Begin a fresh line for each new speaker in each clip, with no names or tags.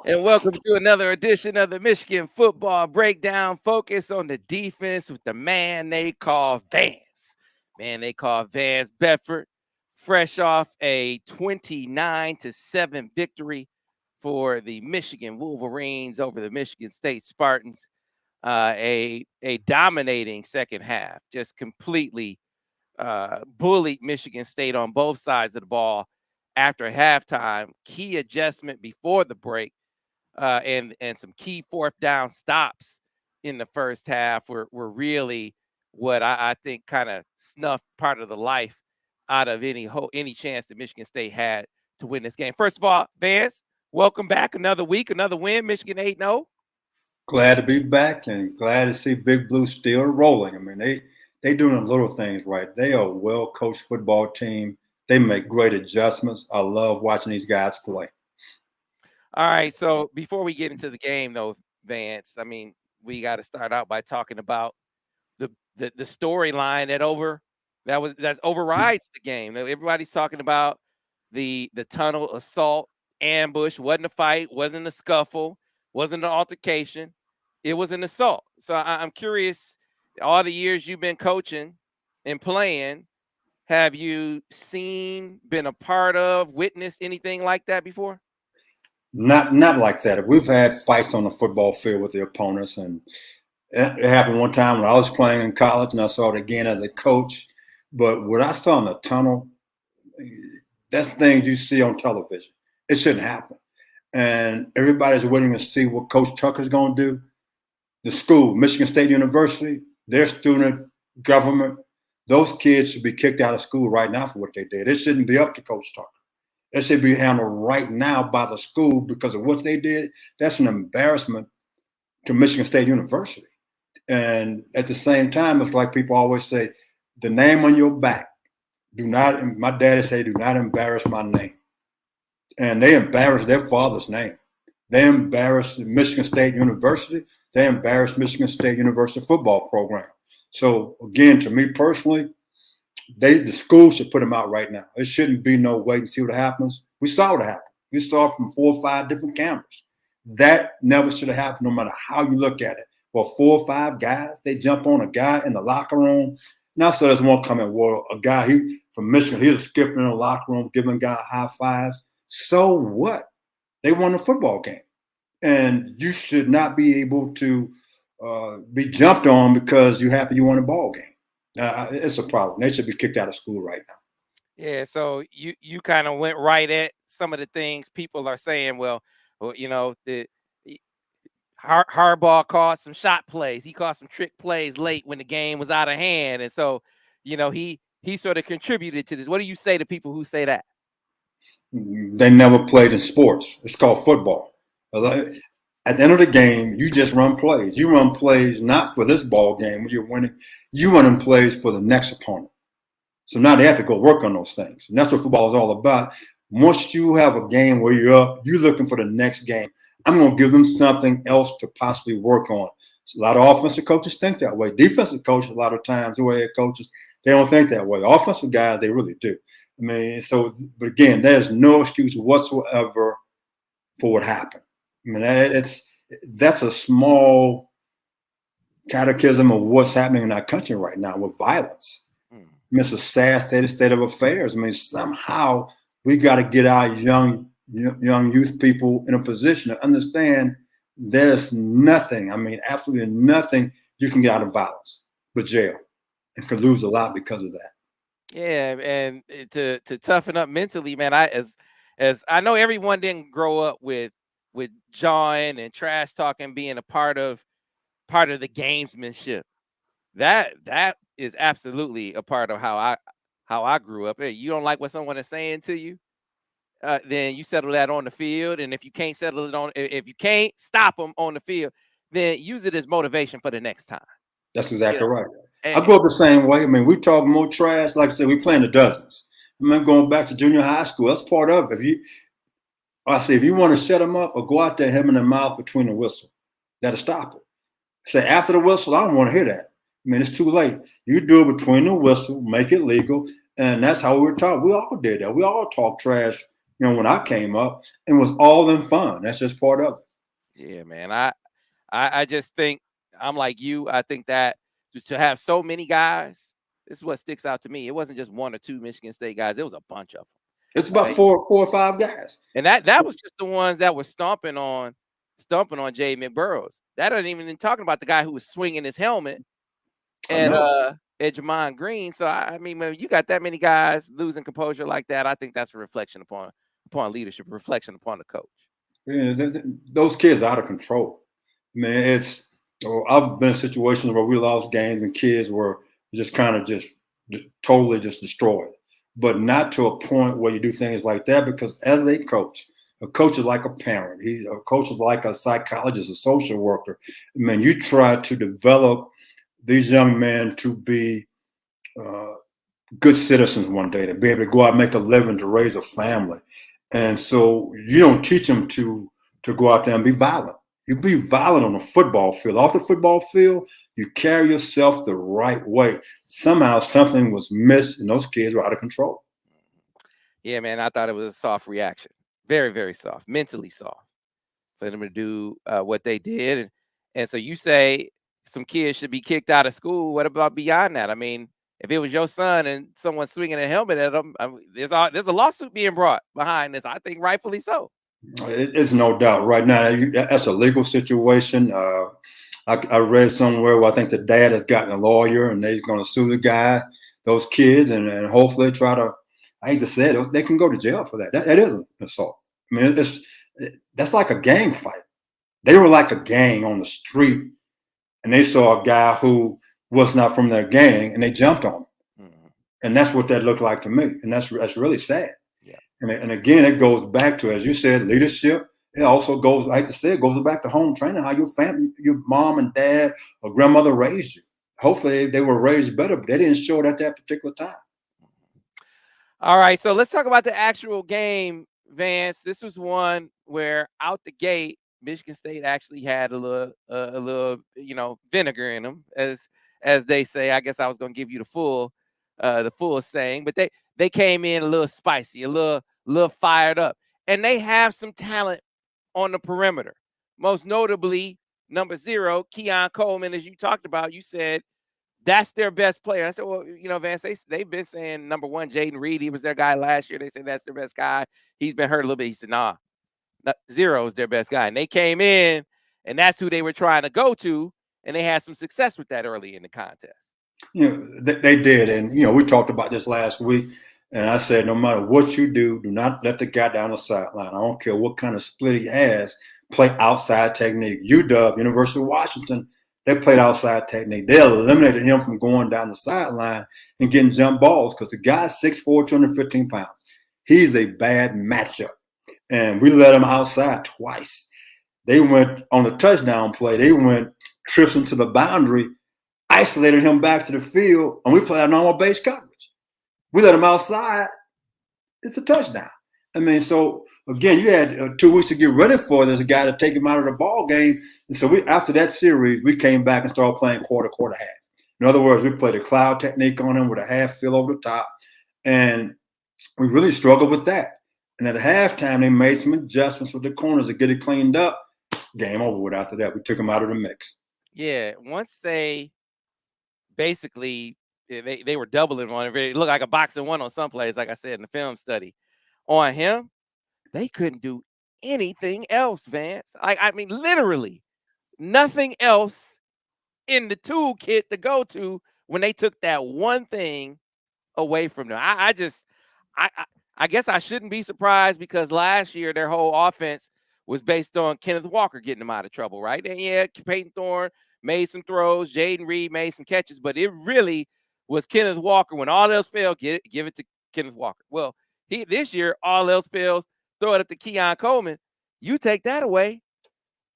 And welcome to another edition of the Michigan Football Breakdown. Focus on the defense with the man they call Vance. Man, they call Vance Bedford. Fresh off a 29-7 victory for the Michigan Wolverines over the Michigan State Spartans. A dominating second half, just completely bullied Michigan State on both sides of the ball after halftime. Key adjustment before the break and some key fourth down stops in the first half were really what I think kind of snuffed part of the life out of any chance that Michigan State had to win this game. First of all, Vance, welcome back. Another week, another win. Michigan 8-0.
Glad to be back and glad to see Big Blue still rolling. I mean, they doing the little things right. They are a well-coached football team. They make great adjustments. I love watching these guys play.
All right, so before we get into the game, though, Vance, I mean, we got to start out by talking about the storyline that overrides the game. Everybody's talking about the tunnel assault ambush. Wasn't a fight, wasn't a scuffle, wasn't an altercation. It was an assault. So I'm curious, all the years you've been coaching and playing, have you seen, been a part of, witnessed anything like that before?
Not like that. We've had fights on the football field with the opponents, and it happened one time when I was playing in college, and I saw it again as a coach. But what I saw in the tunnel, that's things you see on television. It shouldn't happen. And everybody's waiting to see what Coach Tucker's going to do. The school, Michigan State University, their student government, those kids should be kicked out of school right now for what they did. It shouldn't be up to Coach Tucker. It should be handled right now by the school because of what they did. That's an embarrassment to Michigan State University. And at the same time, it's like people always say, the name on your back. Do not, my daddy say, do not embarrass my name. And they embarrassed their father's name. They embarrassed Michigan State University. They embarrassed Michigan State University football program. So again, to me personally, the school should put them out right now. It shouldn't be no wait and see what happens. We saw what happened. We saw it from 4 or 5 different cameras. That never should have happened, no matter how you look at it. Well, 4 or 5 guys, they jump on a guy in the locker room. Now, so there's one coming. Well, a guy from Michigan, he was skipping in the locker room, giving a guy high fives. So what? They won a football game. And you should not be able to be jumped on because you're happy you won a ball game. It's a problem. They should be kicked out of school right now.
Yeah, so you kind of went right at some of the things people are saying. Well, Harbaugh called some shot plays. He called some trick plays late when the game was out of hand, and so he sort of contributed to this. What do you say to people who say that?
They never played in sports. It's called football. At the end of the game, you just run plays. You run plays not for this ball game when you're winning. You running plays for the next opponent. So now they have to go work on those things. And that's what football is all about. Once you have a game where you're up, you're looking for the next game. I'm going to give them something else to possibly work on. So a lot of offensive coaches think that way. Defensive coaches, a lot of times, the way head coaches, they don't think that way. Offensive guys, they really do. I mean, so, but again, there's no excuse whatsoever for what happened. I mean, that's a small catechism of what's happening in our country right now with violence. I mean, it's a sad state of affairs. I mean, somehow we got to get our young youth people in a position to understand there's nothing, I mean, absolutely nothing you can get out of violence but jail, and could lose a lot because of that.
Yeah, and to toughen up mentally, man. As I know, everyone didn't grow up with jawing and trash talking being a part of the gamesmanship. That is absolutely a part of how I grew up. Hey, you don't like what someone is saying to you, then you settle that on the field. And if you can't settle it if you can't stop them on the field, then use it as motivation for the next time.
That's exactly right.
And,
I grew up the same way. I mean, we talk more trash. Like I said, we playing the dozens. I mean, going back to junior high school, that's part of it. If you want to shut them up or go out there, him in the mouth between the whistle, that'll stop it. Say after the whistle, I don't want to hear that. I mean, it's too late. You do it between the whistle, make it legal, and that's how we were taught. We all did that. We all talk trash when I came up, it was all in fun. That's just part of it.
Yeah, man. I just think I'm like you. I think that to have so many guys, this is what sticks out to me. It wasn't just one or two Michigan State guys. It was a bunch of
It's
them.
about four or five guys.
And that was just the ones that were stomping on Jay McBurrows. That ain't even talking about the guy who was swinging his helmet at Jamon Green. So I mean, when you got that many guys losing composure like that, I think that's a reflection upon leadership, a reflection upon the coach.
Yeah, those kids are out of control. Man, I've been in situations where we lost games and kids were just kind of just totally just destroyed, but not to a point where you do things like that, because as a coach is like a parent. A coach is like a psychologist, a social worker. Man, you try to develop these young men to be good citizens one day, to be able to go out and make a living, to raise a family. And so you don't teach them to go out there and be violent. You be violent on the football field. Off the football field, you carry yourself the right way. Somehow something was missed, and those kids were out of control.
Yeah, man, I thought it was a soft reaction. Very, very soft, mentally soft for them to do what they did. And so you say some kids should be kicked out of school. What about beyond that? I mean, if it was your son and someone swinging a helmet at them, there's a lawsuit being brought behind this. I think rightfully so.
It's no doubt. Right now, that's a legal situation. I read somewhere where I think the dad has gotten a lawyer and they're going to sue the guy, those kids, and hopefully try to, I hate to say it, they can go to jail for that. That isn't assault. I mean, that's like a gang fight. They were like a gang on the street, and they saw a guy who was not from their gang, and they jumped on him. Mm-hmm. And that's what that looked like to me, and that's really sad. Yeah. And again, it goes back to, as you said, leadership. It also goes, like I said, it goes back to home training, how your family, your mom and dad or grandmother raised you. Hopefully they were raised better, but they didn't show it at that particular time.
All right, so let's talk about the actual game, Vance. This was one where out the gate, Michigan State actually had a little, vinegar in them, as they say. I guess I was going to give you the full saying, but they came in a little spicy, a little fired up, and they have some talent on the perimeter. Most notably, number 0, Keon Coleman, as you talked about. You said that's their best player. I said, well, Vance, they've been saying number 1, Jaden Reed, he was their guy last year. They said that's their best guy. He's been hurt a little bit. He said, nah, 0 is their best guy. And they came in, and that's who they were trying to go to, and they had some success with that early in the contest.
They did. And, we talked about this last week, and I said, no matter what you do not let the guy down the sideline. I don't care what kind of split he has, play outside technique. UW, University of Washington, they played outside technique. They eliminated him from going down the sideline and getting jump balls, because the guy's 6'4", 215 pounds. He's a bad matchup. And we let him outside twice. They went on the touchdown play. They went trips into the boundary, isolated him back to the field, and we played our normal base coverage. We let him outside. It's a touchdown. I mean, so again, you had 2 weeks to get ready for this guy to take him out of the ball game. And so after that series, we came back and started playing quarter, half. In other words, we played a cloud technique on him with a half fill over the top. And we really struggled with that. And at halftime, they made some adjustments with the corners to get it cleaned up. Game over with after that. We took them out of the mix.
Yeah, once they basically they were doubling on it. It looked like a boxing one on some plays, like I said in the film study. On him, they couldn't do anything else, Vance. I mean, literally nothing else in the toolkit to go to when they took that one thing away from them. I guess I shouldn't be surprised, because last year their whole offense was based on Kenneth Walker getting them out of trouble, right? And yeah, Peyton Thorne made some throws, Jaden Reed made some catches, but it really was Kenneth Walker. When all else failed, give it to Kenneth Walker. Well, this year, all else fails, throw it up to Keon Coleman. You take that away,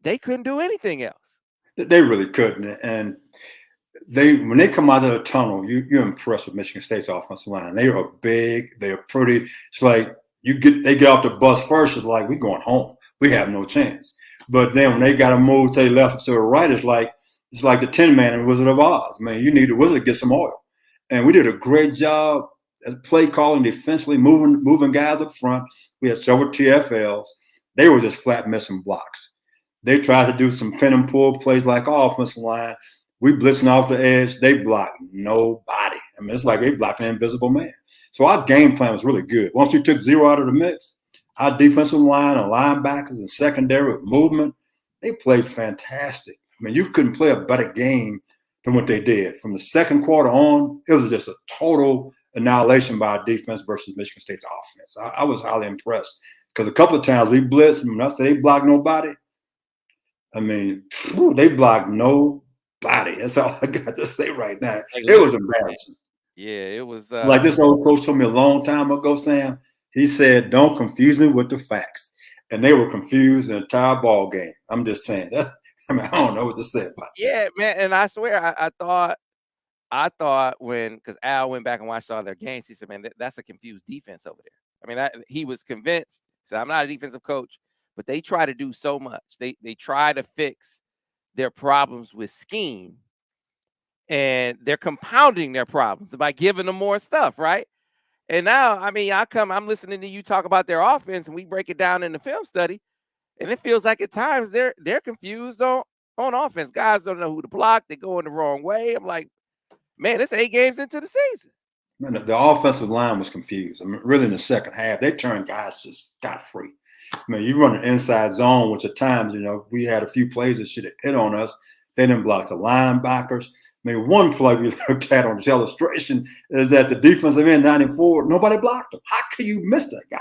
they couldn't do anything else.
They really couldn't. And when they come out of the tunnel, you're impressed with Michigan State's offensive line. They are big. They're pretty. It's like they get off the bus first. It's like, we're going home. We have no chance. But then when they got to move to the left and to the right, it's like the Tin Man in Wizard of Oz. Man, you need the wizard to get some oil. And we did a great job play calling defensively, moving guys up front. We had several TFLs. They were just flat missing blocks. They tried to do some pin and pull plays like our offensive line. We blitzing off the edge. They blocked nobody. I mean, it's like they blocking an invisible man. So our game plan was really good. Once we took zero out of the mix, our defensive line and linebackers and secondary with movement, they played fantastic. I mean, you couldn't play a better game than what they did. From the second quarter on, it was just a total annihilation by our defense versus Michigan State's offense. I was highly impressed because a couple of times we blitzed, and when I say they blocked nobody, I mean, they blocked nobody. That's all I got to say right now. It was embarrassing.
Yeah, it was.
Like this old coach told me a long time ago, Sam, he said, don't confuse me with the facts. And they were confused the entire ball game. I'm just saying that. I mean, I don't know what to say about it.
Yeah, man. And I swear, I thought because Al went back and watched all their games, he said, man, that's a confused defense over there. I mean, he was convinced. He said, I'm not a defensive coach, but they try to do so much. They try to fix their problems with scheme, and they're compounding their problems by giving them more stuff, right? And now, I mean, I'm listening to you talk about their offense, and we break it down in the film study, and it feels like at times they're confused on offense. Guys don't know who to block. They're going the wrong way. I'm like, man, it's 8 games into the season.
Man, the offensive line was confused. I mean, really in the second half, they turned guys just scot-free. I mean, you run an inside zone, which at times, we had a few plays that should have hit on us. They didn't block the linebackers. I mean, one play we looked at on this illustration is that the defensive end 94, nobody blocked him. How can you miss that guy?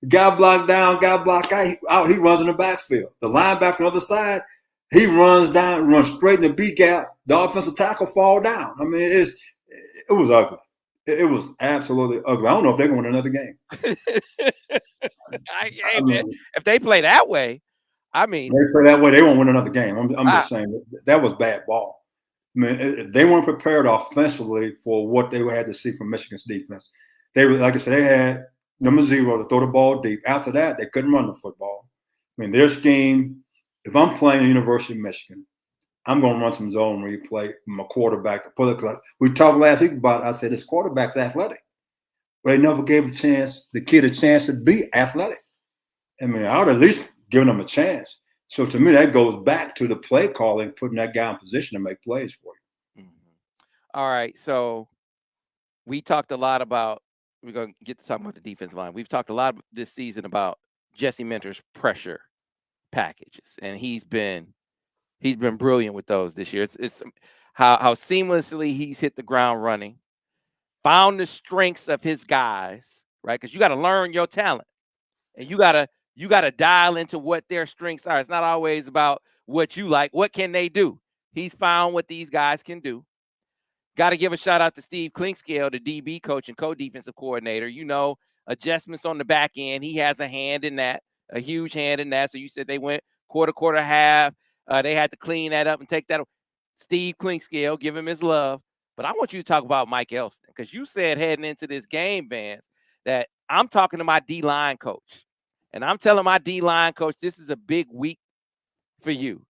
Guy blocked down, guy blocked out. He runs in the backfield. The linebacker on the other side, he runs down, runs straight in the B gap. The offensive tackle fall down. I mean, it was ugly. It was absolutely ugly. I don't know if they're going to win another game.
If they play that way, I mean,
they play that way, they won't win another game. I'm just saying that was bad ball. I mean, they weren't prepared offensively for what they had to see from Michigan's defense. They were, like I said, they had number 0 to throw the ball deep. After that, they couldn't run the football. I mean, their scheme. If I'm playing at University of Michigan, I'm going to run some zone replay from my quarterback to pull it. Because we talked last week about, I said, this quarterback's athletic. But they never gave the kid a chance to be athletic. I mean, I would at least given him a chance. So to me, that goes back to the play calling, putting that guy in position to make plays for you.
Mm-hmm. All right. So we talked a lot about, we're going to get to talk about the defensive line. We've talked a lot this season about Jesse Minter's pressure packages, and he's been brilliant with those this year. It's how seamlessly he's hit the ground running, found the strengths of his guys, right? Because you got to learn your talent, and you got to dial into what their strengths are. It's not always about what you like. What can they do? He's found what these guys can do. Got to give a shout out to Steve Klinkscale, the DB coach and co-defensive coordinator. Adjustments on the back end. He has a hand in that, a huge hand in that. So you said they went quarter, half. They had to clean that up and take that. Steve Klinkscale, give him his love. But I want you to talk about Mike Elston, because you said heading into this game, Vance, that I'm talking to my D-line coach. And I'm telling my D-line coach, this is a big week for you.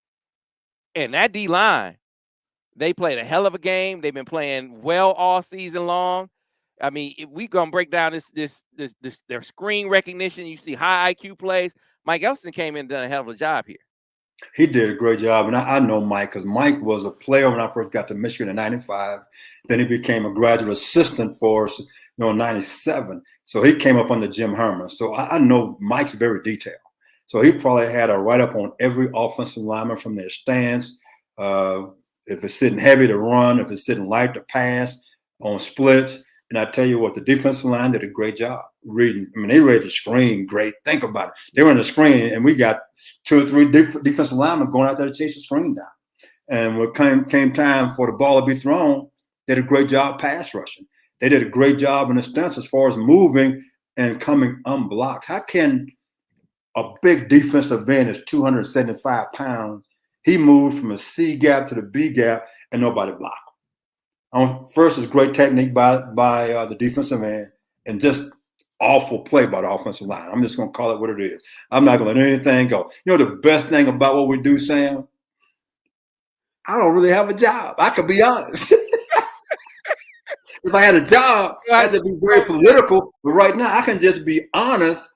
And that D-line, they played a hell of a game. They've been playing well all season long. I mean, if we gonna break down this their screen recognition, you see high IQ plays. Mike Elston came in and done a hell of a job here.
He did a great job. And I know Mike, because Mike was a player when I first got to Michigan in 95. Then he became a graduate assistant for us, in 97. So he came up under Jim Herman. So I know Mike's very detailed. So he probably had a write-up on every offensive lineman from their stance. If it's sitting heavy to run, if it's sitting light to pass, on splits. And I tell you what, the defensive line did a great job reading. I mean, they read the screen great. Think about it. They were in the screen, and we got 2 or 3 defensive linemen going out there to chase the screen down. And when came time for the ball to be thrown, they did a great job pass rushing. They did a great job in the stance as far as moving and coming unblocked. How can a big defensive end is 275 pounds? He moved from a C gap to the B gap, and nobody blocked. First, it's great technique by the defensive end, and just awful play by the offensive line. I'm just going to call it what it is. I'm not going to let anything go. The best thing about what we do, Sam, I don't really have a job. I could be honest. If I had a job, I had to be very political. But right now, I can just be honest.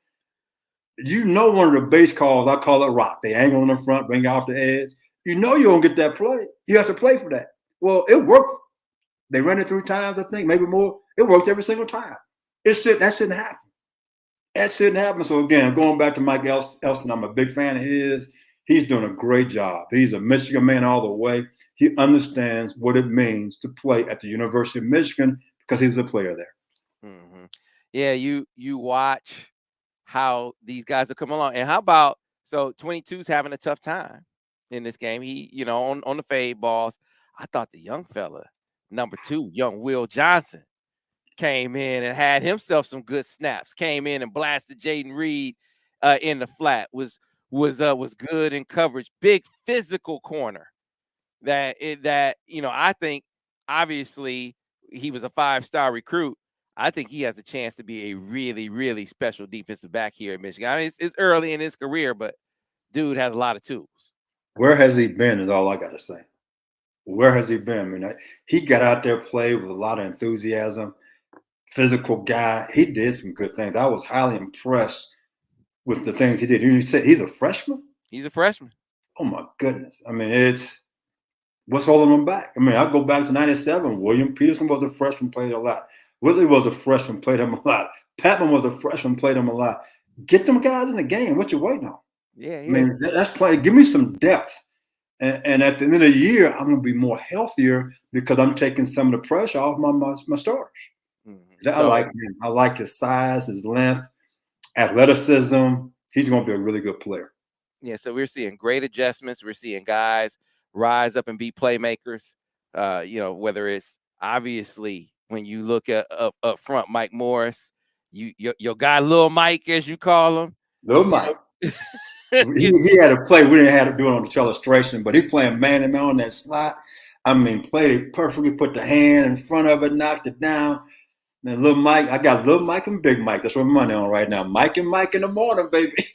You know, one of the base calls, I call it rock. They angle in the front, bring you off the edge. You know you don't get that play. You have to play for that. Well, it worked. They ran it 3 times, I think, maybe more. It worked every single time. That shouldn't happen. That shouldn't happen. So again, going back to Mike Elston, I'm a big fan of his. He's doing a great job. He's a Michigan man all the way. He understands what it means to play at the University of Michigan because he was a player there.
Mm-hmm. Yeah, you watch how these guys are coming along. And how about 22's having a tough time in this game. He, on the fade balls. I thought the young fella, number 2, young Will Johnson, came in and had himself some good snaps. Came in and blasted Jaden Reed in the flat. Was good in coverage. Big physical corner. I think obviously he was a 5-star recruit. I think he has a chance to be a really, really special defensive back here in Michigan. I mean, it's early in his career, but dude has a lot of tools.
Where has he been is all I got to say. Where has he been? I mean, he got out there, played with a lot of enthusiasm, physical guy. He did some good things. I was highly impressed with the things he did. You said he's a freshman?
He's a freshman.
Oh, my goodness. I mean, what's holding him back? I mean, I go back to 97. William Peterson was a freshman, played a lot. Whitley was a freshman, played him a lot. Patman was a freshman, played him a lot. Get them guys in the game. What you waiting on?
Yeah.
I mean, that's playing. Give me some depth. And at the end of the year, I'm going to be more healthier because I'm taking some of the pressure off my starters. Mm-hmm. I like him. I like his size, his length, athleticism. He's going to be a really good player.
Yeah, so we're seeing great adjustments. We're seeing guys rise up and be playmakers. Whether it's obviously when you look at up front, Mike Morris, your guy, Lil Mike, as you call him.
Lil Mike. he had to play. We didn't have to do it on the illustration, but he playing man-to-man on that slot. I mean, played it perfectly, put the hand in front of it, knocked it down. And Lil Mike, I got Lil Mike and Big Mike. That's what I'm money on right now. Mike and Mike in the morning, baby.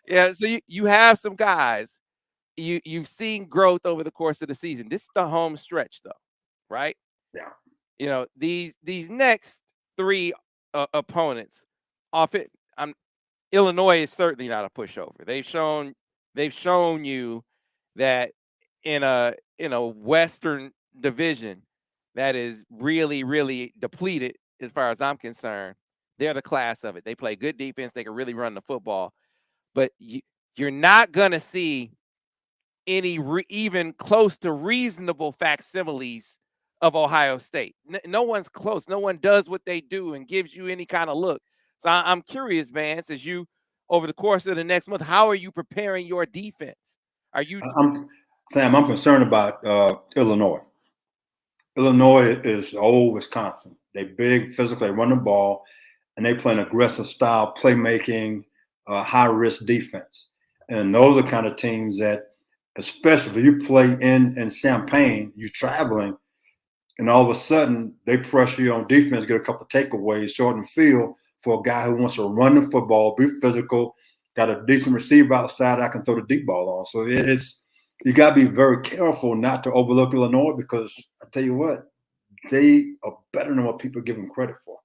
Yeah, so you have some guys. You've seen growth over the course of the season. This is the home stretch, though, right?
Yeah.
These next 3 opponents, Illinois is certainly not a pushover. They've shown you that in a Western division that is really, really depleted as far as I'm concerned. They're the class of it. They play good defense. They can really run the football. But you're not going to see any even close to reasonable facsimiles of Ohio State. No one's close. No one does what they do and gives you any kind of look. So I'm curious, Vance, as you, over the course of the next month, how are you preparing your defense?
Sam, I'm concerned about Illinois. Illinois is old Wisconsin. They big, physical, they run the ball, and they play an aggressive style, playmaking, high-risk defense. And those are kind of teams that, especially if you play in Champaign, you're traveling, and all of a sudden they pressure you on defense, get a couple of takeaways, shorten field for a guy who wants to run the football, be physical, got a decent receiver outside I can throw the deep ball on. So you got to be very careful not to overlook Illinois because I tell you what, they are better than what people give them credit for.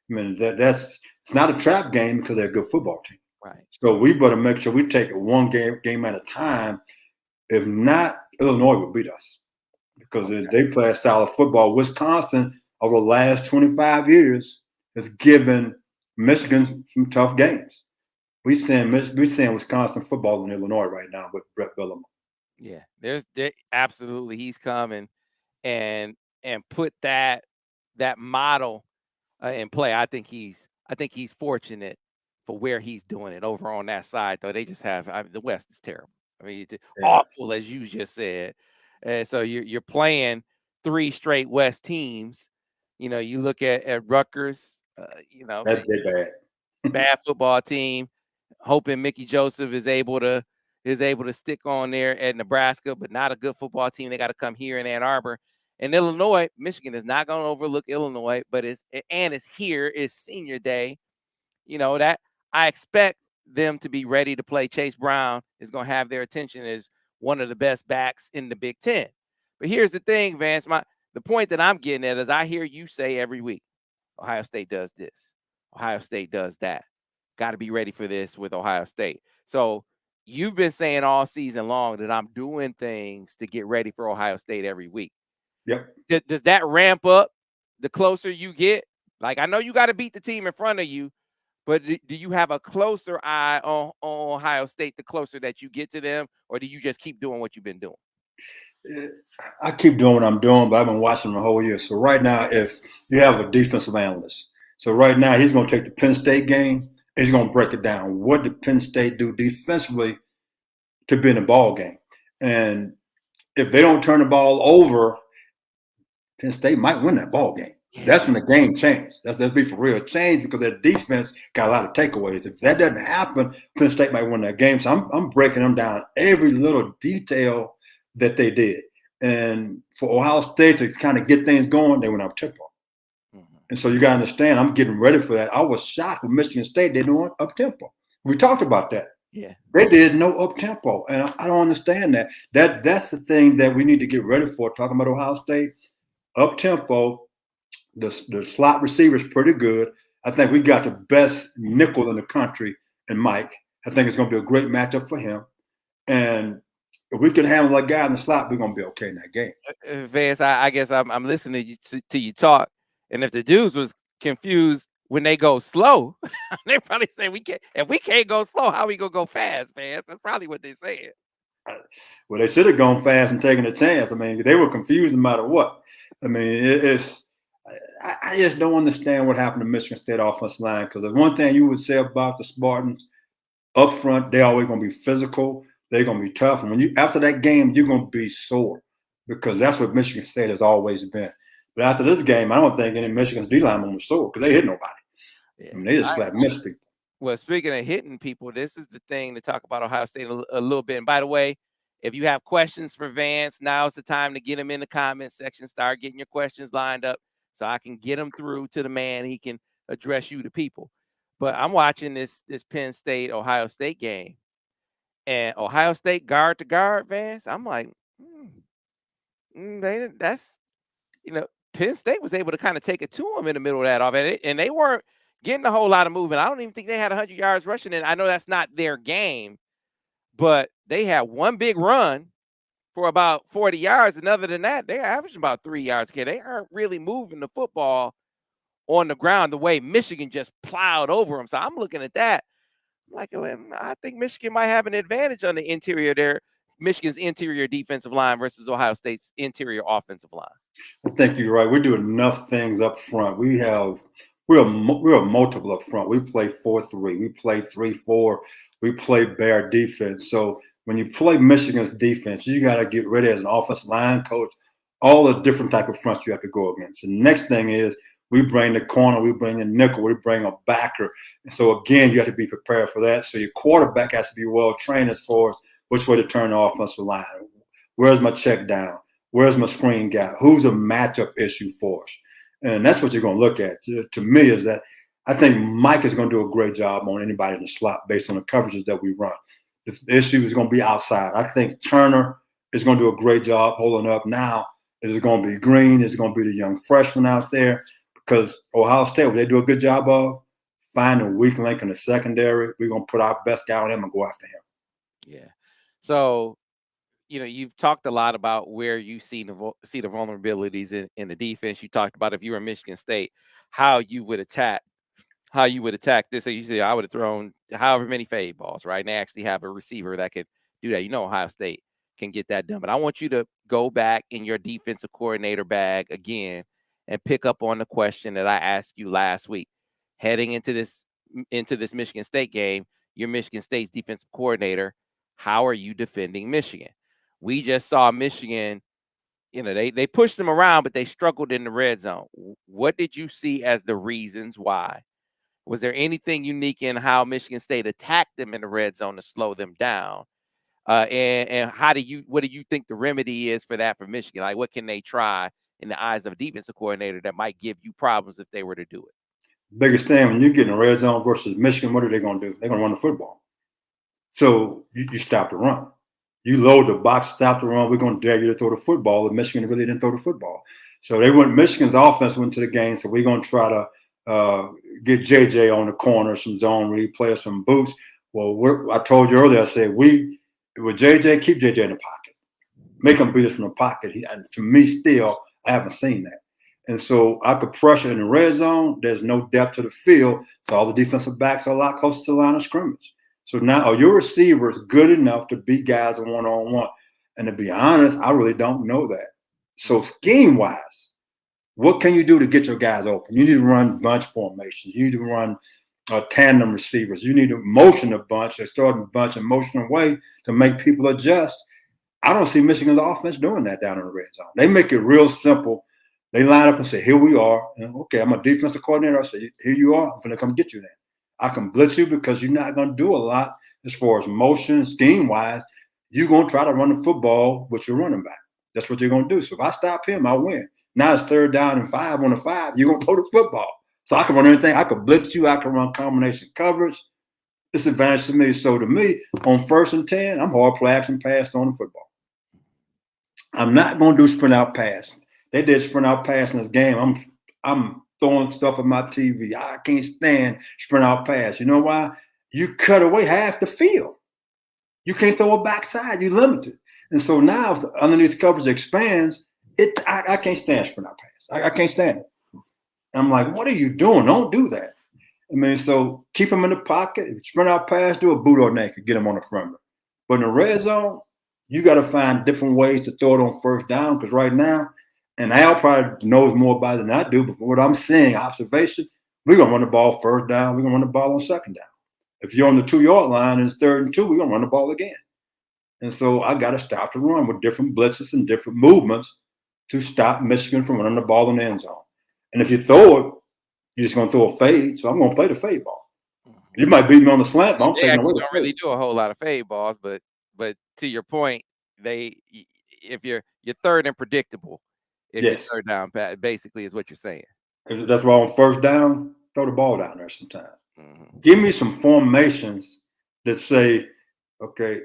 I mean, it's not a trap game because they're a good football team.
Right.
So we better make sure we take it one game at a time. If not, Illinois will beat us because they play a style of football. Wisconsin, over the last 25 years, has given Michigan some tough games. We seeing Wisconsin football in Illinois right now with Brett Bielema.
Yeah, absolutely. He's coming and put that model in play. I think he's fortunate for where he's doing it over on that side. Though they just have the West is terrible. I mean, it's awful as you just said. So you're playing 3 straight West teams. You look at Rutgers.
They're bad.
Bad football team. Hoping Mickey Joseph is able to stick on there at Nebraska, but not a good football team. They got to come here in Ann Arbor. And Illinois, Michigan is not going to overlook Illinois, but it's here. It's senior day. That I expect them to be ready to play. Chase Brown is going to have their attention as one of the best backs in the Big Ten. But here's the thing, Vance. the point that I'm getting at is I hear you say every week, Ohio State does this, Ohio State does that. Got to be ready for this with Ohio State. So you've been saying all season long that I'm doing things to get ready for Ohio State every week.
Yep.
Does that ramp up the closer you get? Like, I know you got to beat the team in front of you, but do you have a closer eye on Ohio State the closer that you get to them, or do you just keep doing what you've been doing?
I keep doing what I'm doing, but I've been watching the whole year. So right now, if you have a defensive analyst, so right now he's going to take the Penn State game, he's going to break it down. What did Penn State do defensively to be in the ball game? And if they don't turn the ball over, Penn State might win that ball game. Yeah. That's when the game changed. Let's be for real. It changed because their defense got a lot of takeaways. If that doesn't happen, Penn State might win that game. So I'm breaking them down every little detail that they did. And for Ohio State to kind of get things going, they went up tempo. Mm-hmm. And so you got to understand, I'm getting ready for that. I was shocked with Michigan State. They didn't want up tempo. We talked about that.
Yeah,
they did no up tempo, and I don't understand that. That's the thing that we need to get ready for. Talking about Ohio State, up tempo. The slot receiver is pretty good. I think we got the best nickel in the country in Mike. I think it's going to be a great matchup for him. And if we can handle that guy in the slot, we're going to be okay in that game.
Vance, I guess I'm listening to you talk. And if the dudes was confused when they go slow, they probably say, if we can't go slow, how we going to go fast, Vance? That's probably what they said.
Well, they should have gone fast and taken a chance. I mean, they were confused no matter what. I mean, I just don't understand what happened to Michigan State offensive line, because there's one thing you would say about the Spartans up front, they're always going to be physical. They're going to be tough. And when after that game, you're going to be sore, because that's what Michigan State has always been. But after this game, I don't think any Michigan's D lineman was sore because they hit nobody. Yeah. I mean, they just flat missed people.
Well, speaking of hitting people, this is the thing to talk about Ohio State a little bit. And by the way, if you have questions for Vance, now's the time to get them in the comment section. Start getting your questions lined up so I can get them through to the man. He can address you to people. But I'm watching this Penn State Ohio State game, and Ohio State guard to guard, Vance. I'm like, that's, Penn State was able to kind of take it to them in the middle of that offense, and they weren't getting a whole lot of movement. I don't even think they had 100 yards rushing, and I know that's not their game, but they had one big run for about 40 yards, and other than that, they're averaging about 3 yards. They aren't really moving the football on the ground the way Michigan just plowed over them. So I'm looking at that. I'm like, I think Michigan might have an advantage on the interior there. Michigan's interior defensive line versus Ohio State's interior offensive line.
I think you're right. We do enough things up front. We're multiple up front. We play 4-3. We play 3-4. We play bear defense. So when you play Michigan's defense, you got to get ready as an offensive line coach, all the different type of fronts you have to go against. The next thing is we bring the corner, we bring the nickel, we bring a backer. And so, again, you have to be prepared for that. So your quarterback has to be well-trained as far as which way to turn the offensive line. Where's my check down? Where's my screen gap? Who's a matchup issue for us? And that's what you're going to look at. To me, is that I think Mike is going to do a great job on anybody in the slot based on the coverages that we run. The issue is going to be outside. I think Turner is going to do a great job holding up. Now, is it going to be Green? Is it going to be the young freshman out there? Because Ohio State, what they do a good job of, find a weak link in the secondary. We're going to put our best guy on him and go after him.
Yeah. So, you've talked a lot about where you see the vulnerabilities in the defense. You talked about if you were Michigan State, how you would attack this. So you say I would have thrown however many fade balls, right? And they actually have a receiver that could do that. Ohio State can get that done. But I want you to go back in your defensive coordinator bag again and pick up on the question that I asked you last week. Heading into this Michigan State game, you're Michigan State's defensive coordinator. How are you defending Michigan? We just saw Michigan, they pushed them around, but they struggled in the red zone. What did you see as the reasons why? Was there anything unique in how Michigan State attacked them in the red zone to slow them down? And what do you think the remedy is for that for Michigan? Like, what can they try in the eyes of a defensive coordinator that might give you problems if they were to do it?
Biggest thing, when you get in the red zone versus Michigan, what are they going to do? They're going to run the football. So you stop the run. You load the box, stop the run. We're going to dare you to throw the football. And Michigan really didn't throw the football. So Michigan's offense went to the game. So we're going to try to get JJ on the corner, some zone read, play some boots. Well, I told you earlier, I said, with JJ, keep JJ in the pocket. Make him beat us from the pocket. To me, still, I haven't seen that. And so I could pressure in the red zone. There's no depth to the field. So all the defensive backs are a lot closer to the line of scrimmage. So now are your receivers good enough to beat guys one-on-one? And to be honest, I really don't know that. So scheme-wise, what can you do to get your guys open? You need to run bunch formations. You need to run tandem receivers. You need to motion a bunch, start a bunch and motion away to make people adjust. I don't see Michigan's offense doing that down in the red zone. They make it real simple. They line up and say, here we are. And okay, I'm a defensive coordinator. I say, here you are. I'm going to come get you then. I can blitz you because you're not going to do a lot as far as motion, scheme-wise. You're going to try to run the football with your running back. That's what you're going to do. So if I stop him, I win. Now it's 3rd down and 5 on the 5. You're going to throw the football. So I can run anything. I can blitz you. I can run combination coverage. It's an advantage to me. So to me, on 1st and 10, I'm hard play action pass on the football. I'm not going to do sprint out pass. They did sprint out pass in this game. I'm throwing stuff at my TV. I can't stand sprint out pass. You know why? You cut away half the field. You can't throw a backside. You're limited. And so now, if underneath coverage expands, I can't stand sprint out pass. I can't stand it. And I'm like, what are you doing? Don't do that. I mean, so keep them in the pocket. If sprint out pass, do a boot or naked, get them on the perimeter. But in the red zone, you got to find different ways to throw it on 1st down because right now, and Al probably knows more about it than I do, but what I'm seeing, observation, we're going to run the ball 1st down. We're going to run the ball on 2nd down. If you're on the 2-yard line and it's 3rd and 2, we're going to run the ball again. And so I got to stop the run with different blitzes and different movements to stop Michigan from running the ball in the end zone. And if you throw it, you're just going to throw a fade. So I'm going to play the fade ball. You might beat me on the slant, but I'm taking away the
don't really do a whole lot of fade balls, but to your point, if you're 3rd and predictable, if
yes.
you're 3rd down, basically is what you're saying.
That's why on 1st down, throw the ball down there sometimes.
Mm-hmm.
Give me some formations that say, okay,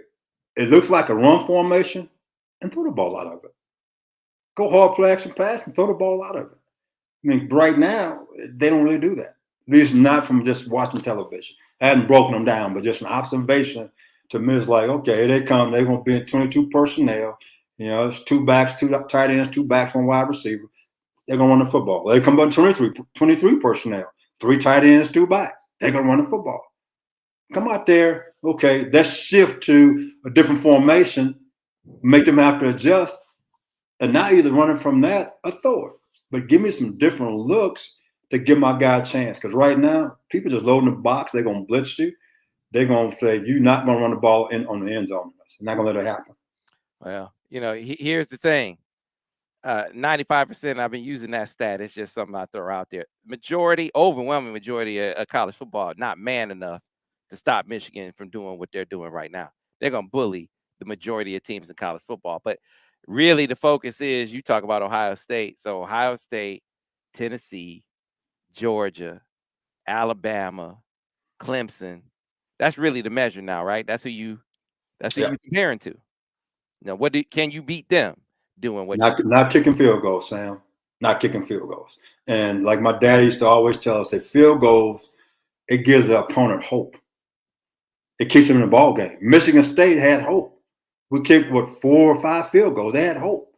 it looks like a run formation, and throw the ball out of it. Go hard play action pass and throw the ball out of it. I mean, right now, they don't really do that. At least not from just watching television. I hadn't broken them down, but just an observation to me is like, okay, here they come. They're going to be in 22 personnel. You know, it's 2 backs, 2 tight ends, 2 backs, 1 wide receiver. They're going to run the football. They come up 23 personnel, 3 tight ends, 2 backs. They're going to run the football. Come out there. Okay, let's shift to a different formation, make them have to adjust. And now either running from that or throw it. But give me some different looks to give my guy a chance. Because right now, people just loading the box. They're going to blitz you. They're going to say, you're not going to run the ball on the end zone. You're not going to let it happen.
Well, here's the thing. 95%, I've been using that stat. It's just something I throw out there. Overwhelming majority of college football, not man enough to stop Michigan from doing what they're doing right now. They're going to bully the majority of teams in college football. But really the focus is, you talk about Ohio State. So Ohio State, Tennessee, Georgia, Alabama, Clemson. That's really the measure now, right? That's who you're comparing to. Now, can you beat them doing what
not kicking field goals, Sam. Not kicking field goals. And like my dad used to always tell us, that field goals, it gives the opponent hope. It keeps them in the ball game. Michigan State had hope. We kicked 4 or 5 field goals. They had hope.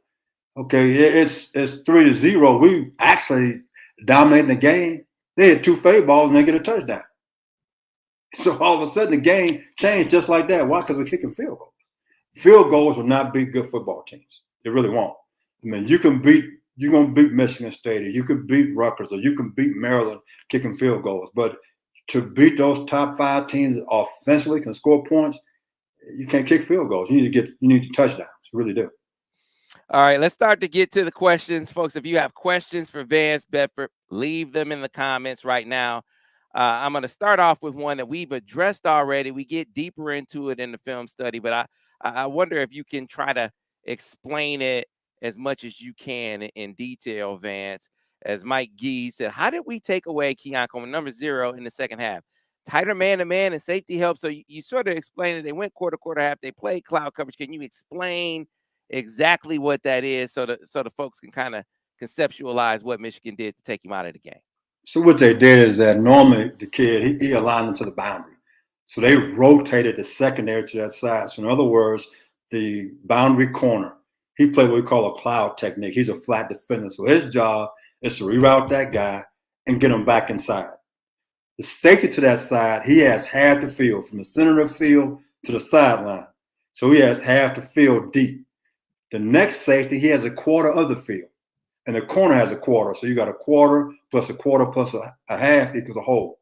Okay, it's 3-0. We actually dominating the game. They had 2 fade balls and they get a touchdown. So all of a sudden the game changed just like that. Why? Because we're kicking field goals. Field goals will not beat good football teams. They really won't. I mean, you're going to beat Michigan State, or you can beat Rutgers, or you can beat Maryland kicking field goals. But to beat those top 5 teams offensively, can score points, you can't kick field goals. You need touchdowns. You really do.
All right, let's start to get to the questions, folks. If you have questions for Vance Bedford, leave them in the comments right now. I'm going to start off with one that we've addressed already. We get deeper into it in the film study, but I wonder if you can try to explain it as much as you can in detail, Vance. As Mike Gee said, how did we take away Keon Coleman, number 0, in the second half? Tighter man-to-man and safety help. So you sort of explained it. They went quarter half. They played cloud coverage. Can you explain exactly what that is so the folks can kind of conceptualize what Michigan did to take him out of the game.
So what they did is that normally the kid, he aligned into the boundary. So they rotated the secondary to that side. So in other words, the boundary corner, he played what we call a cloud technique. He's a flat defender. So his job is to reroute that guy and get him back inside. The safety to that side, he has half the field, from the center of the field to the sideline. So he has half the field deep. The next safety, he has a quarter of the field. And the corner has a quarter. So you got a quarter plus a half equals a whole.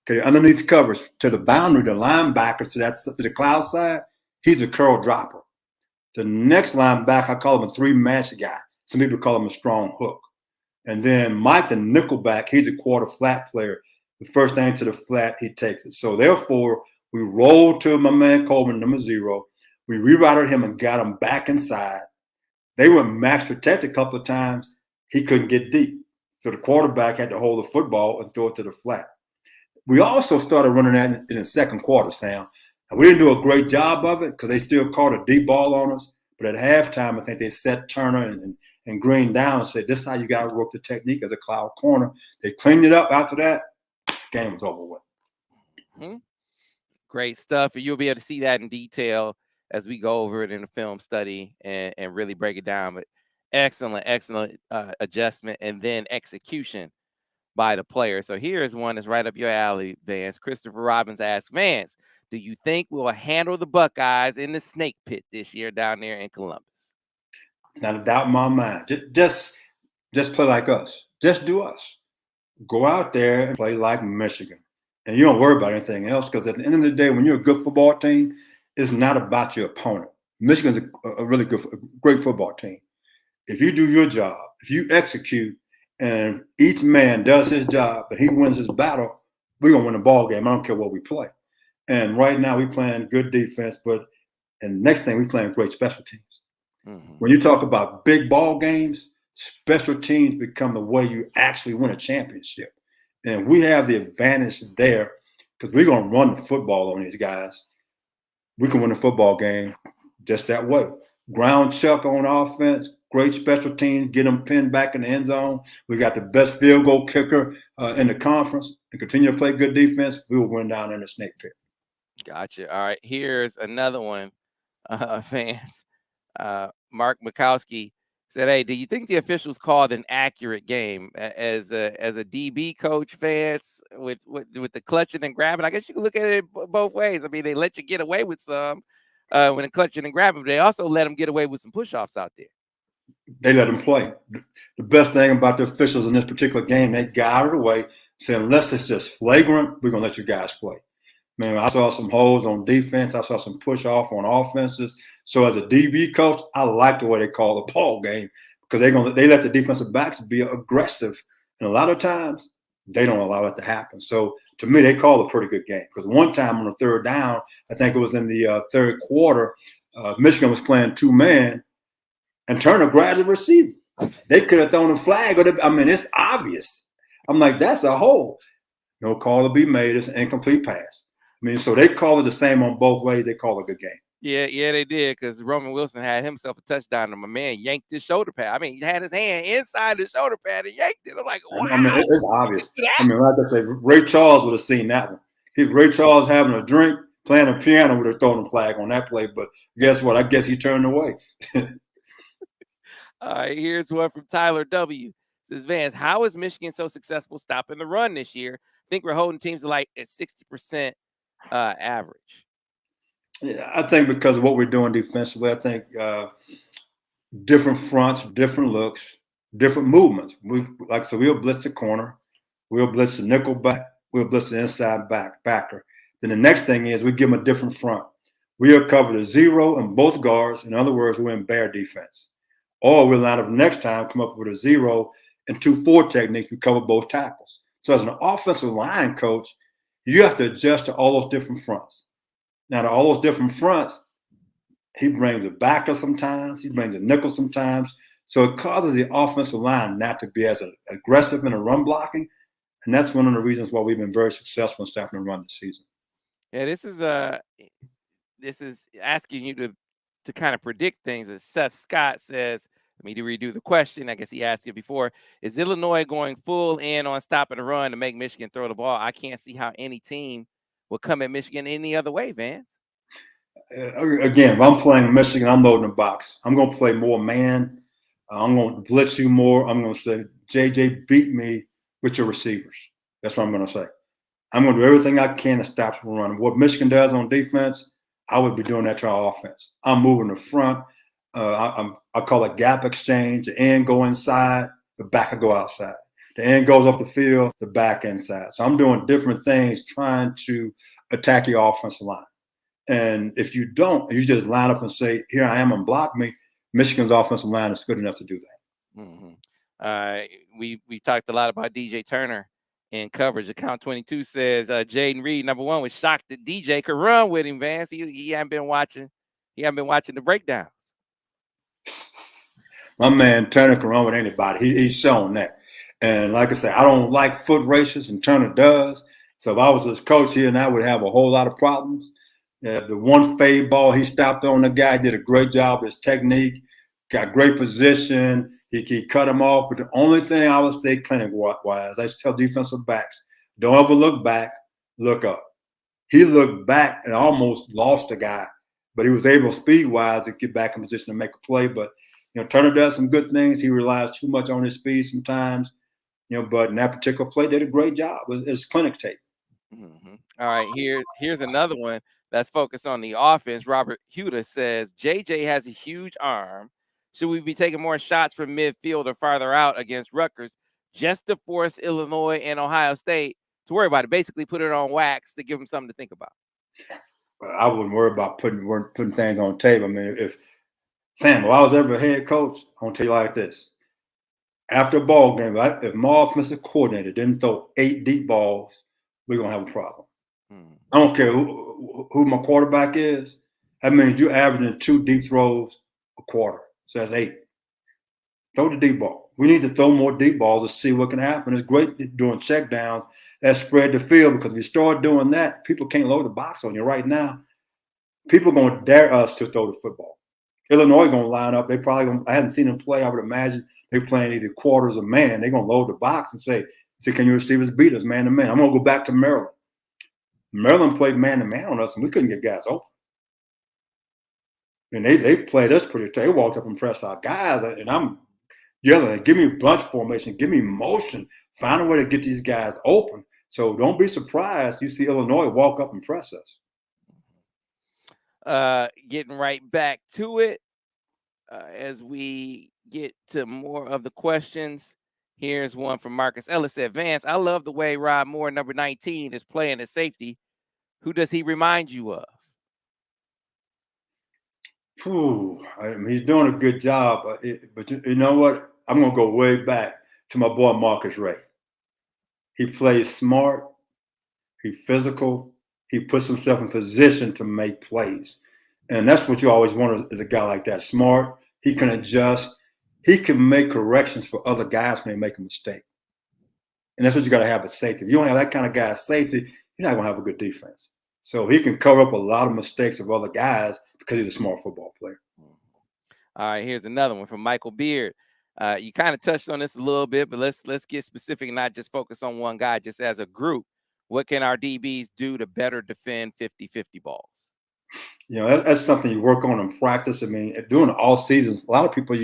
Okay, underneath the covers to the boundary, the linebacker to the cloud side, he's a curl dropper. The next linebacker, I call him a three-match guy. Some people call him a strong hook. And then Mike, the nickelback, he's a quarter flat player. The first thing to the flat, he takes it. So therefore, we rolled to my man Coleman, number 0. We rerouted him and got him back inside. They were max protected a couple of times. He couldn't get deep. So the quarterback had to hold the football and throw it to the flat. We also started running that in the second quarter, Sam. And we didn't do a great job of it because they still caught a deep ball on us. But at halftime, I think they set Turner and Green down and said, this is how you got to work the technique as a cloud corner. They cleaned it up after that. Game was over with.
Mm-hmm. Great stuff. And you'll be able to see that in detail as we go over it in the film study and really break it down. But excellent adjustment and then execution by the player. So here's one that's right up your alley, Vance. Christopher Robbins asks, Vance, do you think we'll handle the Buckeyes in the snake pit this year down there in Columbus?
Not a doubt in my mind. Just play like us. Just do us. Go out there and play like Michigan. And you don't worry about anything else, because at the end of the day, when you're a good football team, it's not about your opponent. Michigan's a really great football team. If you do your job, if you execute, and each man does his job, and he wins his battle, we're going to win the ball game. I don't care what we play. And right now, we're playing good defense, and next thing, we're playing great special teams. Mm-hmm. When you talk about big ball games, special teams become the way you actually win a championship. And we have the advantage there because we're going to run the football on these guys. We can win a football game just that way. Ground chuck on offense, great special teams, get them pinned back in the end zone. We got the best field goal kicker in the conference, and continue to play good defense. We will win down in the snake pit.
Gotcha. All right, here's another one, fans. Mark Mikowski said, hey, do you think the officials called an accurate game as a DB coach, Vance, with the clutching and grabbing? I guess you can look at it both ways. I mean, they let you get away with some when they're clutching and grabbing, but they also let them get away with some push-offs out there.
They let them play. The best thing about the officials in this particular game, they got out of the way, saying, unless it's just flagrant, we're going to let you guys play. Man, I saw some holes on defense. I saw some push-off on offenses. So as a DB coach, I like the way they call the ball game, because they let the defensive backs be aggressive. And a lot of times, they don't allow it to happen. So to me, they call a pretty good game. Because one time on the third down, I think it was in the third quarter, Michigan was playing 2-man, and Turner grabbed the receiver. They could have thrown a flag. It's obvious. I'm like, that's a hole. No call to be made. It's an incomplete pass. So they call it the same on both ways. They call it a good game.
Yeah, they did, because Roman Wilson had himself a touchdown, and my man yanked his shoulder pad. He had his hand inside the shoulder pad and yanked it. I'm like, wow.
It's obvious. Like I said, Ray Charles would have seen that one. Ray Charles having a drink, playing a piano, would have thrown a flag on that play. But guess what? I guess he turned away.
All right, here's one from Tyler W. It says, Vance, how is Michigan so successful stopping the run this year? I think we're holding teams like at 60% average.
Yeah, I think because of what we're doing defensively, I think different fronts, different looks, different movements. We'll blitz the corner, we'll blitz the nickel back, we'll blitz the inside backer. Then the next thing is we give them a different front. We'll cover the 0 and both guards. In other words, we're in bear defense. Or we'll line up next time, come up with a 0 and 2-4 techniques. We cover both tackles. So as an offensive line coach, you have to adjust to all those different fronts. Now, to all those different fronts, he brings a backer sometimes. He brings a nickel sometimes. So it causes the offensive line not to be as aggressive in the run blocking. And that's one of the reasons why we've been very successful in stopping the run this season.
Yeah, this is asking you to kind of predict things. But Seth Scott says, Let me redo the question. I guess he asked it before. Is Illinois going full in on stopping the run to make Michigan throw the ball? I can't see how any team will come at Michigan any other way, Vance.
Again, if I'm playing Michigan, I'm loading the box. I'm going to play more man. I'm going to blitz you more. I'm going to say, JJ, beat me with your receivers. That's what I'm going to say. I'm going to do everything I can to stop the run. What Michigan does on defense, I would be doing that to our offense. I'm moving the front. I call it gap exchange. The end go inside, the back will go outside. The end goes up the field, the back inside. So I'm doing different things trying to attack your offensive line. And if you don't, you just line up and say, here I am and block me, Michigan's offensive line is good enough to do that.
Mm-hmm. We talked a lot about DJ Turner in coverage. Account 22 says Jaden Reed, number one, was shocked that DJ could run with him, Vance. He hadn't been watching. He hadn't been watching the breakdowns.
My man Turner can run with anybody. He's shown that. And like I said, I don't like foot races, and Turner does. So if I was his coach here, and I would have a whole lot of problems. The one fade ball he stopped on the guy, did a great job with his technique, got great position. He cut him off. But the only thing I would say clinic-wise, I tell defensive backs, don't ever look back, look up. He looked back and almost lost the guy, but he was able speed-wise to get back in position to make a play. But, Turner does some good things. He relies too much on his speed sometimes, but in that particular play, did a great job. It's clinic tape.
Mm-hmm. All right, here's another one that's focused on the offense. Robert Huda says, JJ has a huge arm. Should we be taking more shots from midfield or farther out against Rutgers just to force Illinois and Ohio State to worry about it? Basically, put it on wax to give them something to think about.
I wouldn't worry about putting things on tape. I mean, if I was ever a head coach, I'm going to tell you like this. After a ball game, if my offensive coordinator didn't throw 8 deep balls, we're going to have a problem. I don't care who my quarterback is. That means you're averaging 2 deep throws a quarter. So that's 8. Throw the deep ball. We need to throw more deep balls to see what can happen. It's great doing check downs that spread the field, because if you start doing that, people can't load the box on you right now. People are going to dare us to throw the football. Illinois going to line up. They probably going. I hadn't seen them play. I would imagine they're playing either quarters or man. They're going to load the box and say, can your receivers beat us man to man? I'm going to go back to Maryland. Maryland played man to man on us, and we couldn't get guys open. And they played us pretty tight. They walked up and pressed our guys, and I'm yelling, give me bunch formation, give me motion, find a way to get these guys open. So don't be surprised you see Illinois walk up and press us.
Getting right back to it as we get to more of the questions. Here's one from Marcus Ellis. Said, Vance, I love the way Rod Moore, number 19, is playing as safety. Who does he remind you of?
He's doing a good job. But you know what? I'm going to go way back to my boy Marcus Ray. He plays smart. He's physical. He puts himself in position to make plays. And that's what you always want as a guy like that. Smart. He can adjust. He can make corrections for other guys when they make a mistake. And that's what you got to have at safety. If you don't have that kind of guy at safety, you're not going to have a good defense. So he can cover up a lot of mistakes of other guys because he's a smart football player.
All right, here's another one from Michael Beard. You kind of touched on this a little bit, but let's get specific and not just focus on one guy. Just as a group, what can our DBs do to better defend 50-50 balls?
That's something you work on in practice. I mean, during the all seasons, a lot of people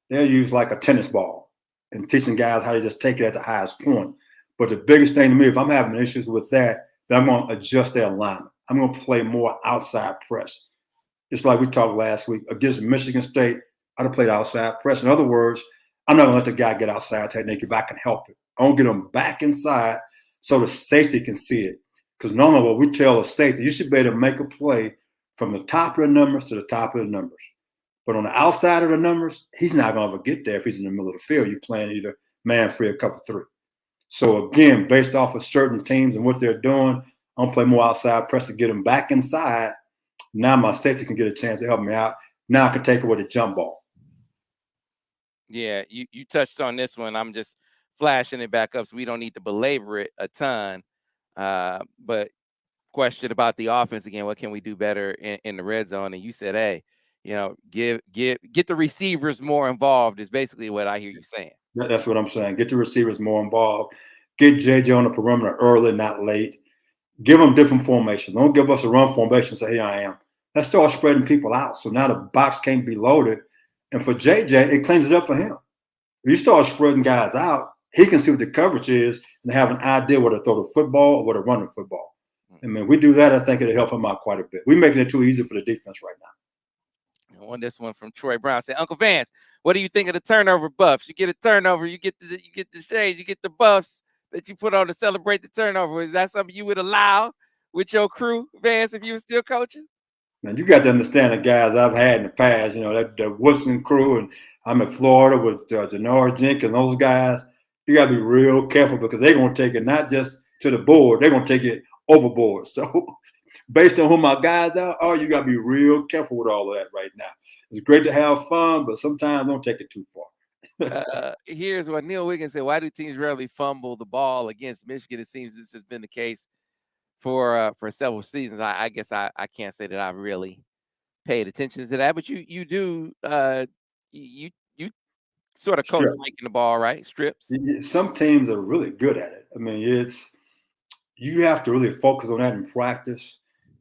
they'll use like a tennis ball and teaching guys how to just take it at the highest point. But the biggest thing to me, if I'm having issues with that, then I'm going to adjust their alignment. I'm going to play more outside press. It's like we talked last week against Michigan State. I'd have played outside press. In other words, I'm not going to let the guy get outside technique if I can help it. I want to get him back inside so the safety can see it. Because normally what we tell the safety, you should be able to make a play from the top of the numbers to the top of the numbers. But on the outside of the numbers, he's not going to ever get there if he's in the middle of the field. You're playing either man free or cover 3. So again, based off of certain teams and what they're doing, I'm going to play more outside press to get him back inside. Now my safety can get a chance to help me out. Now I can take away the jump ball.
Yeah, you touched on this one. I'm just flashing it back up so we don't need to belabor it a ton. But question about the offense again, what can we do better in the red zone? And you said, hey, get the receivers more involved is basically what I hear you saying.
That's what I'm saying. Get the receivers more involved. Get JJ on the perimeter early, not late. Give them different formations. Don't give us a run formation and say, here I am. Let's start spreading people out. So now the box can't be loaded. And for JJ, it cleans it up for him. If you start spreading guys out, he can see what the coverage is and have an idea where to throw the football or where to run the football. I mean, we do that, I think it'll help him out quite a bit. We're making it too easy for the defense right now.
On this one from Troy Brown said, Uncle Vance, what do you think of the turnover buffs? You get a turnover, you get the shades, you get the buffs that you put on to celebrate the turnover. Is that something you would allow with your crew, Vance, if you were still coaching?
Man, you got to understand the guys I've had in the past, that Woodson crew, and I'm in Florida with Janoris Jenkins, those guys. You got to be real careful because they're going to take it not just to the board, they're going to take it overboard. So based on who my guys are, you got to be real careful with all of that right now. It's great to have fun, but sometimes don't take it too far.
Here's what Neil Wiggins said. Why do teams rarely fumble the ball against Michigan? It seems this has been the case for several seasons. I guess I can't say that I've really paid attention to that, but you do you sort of coach making the ball, right? Strips.
Some teams are really good at it. I mean, you have to really focus on that in practice.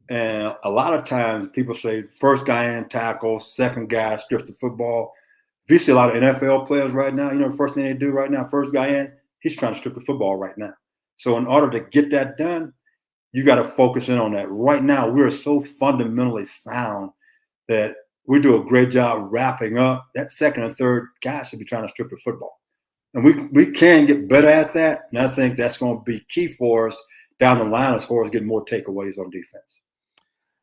And a lot of times people say first guy in tackle, second guy strips the football. If you see a lot of NFL players right now, the first thing they do right now, first guy in, he's trying to strip the football right now. So in order to get that done, you got to focus in on that. Right now, we're so fundamentally sound that we do a great job wrapping up. That second and third guy should be trying to strip the football. And we can get better at that. And I think that's going to be key for us down the line as far as getting more takeaways on defense.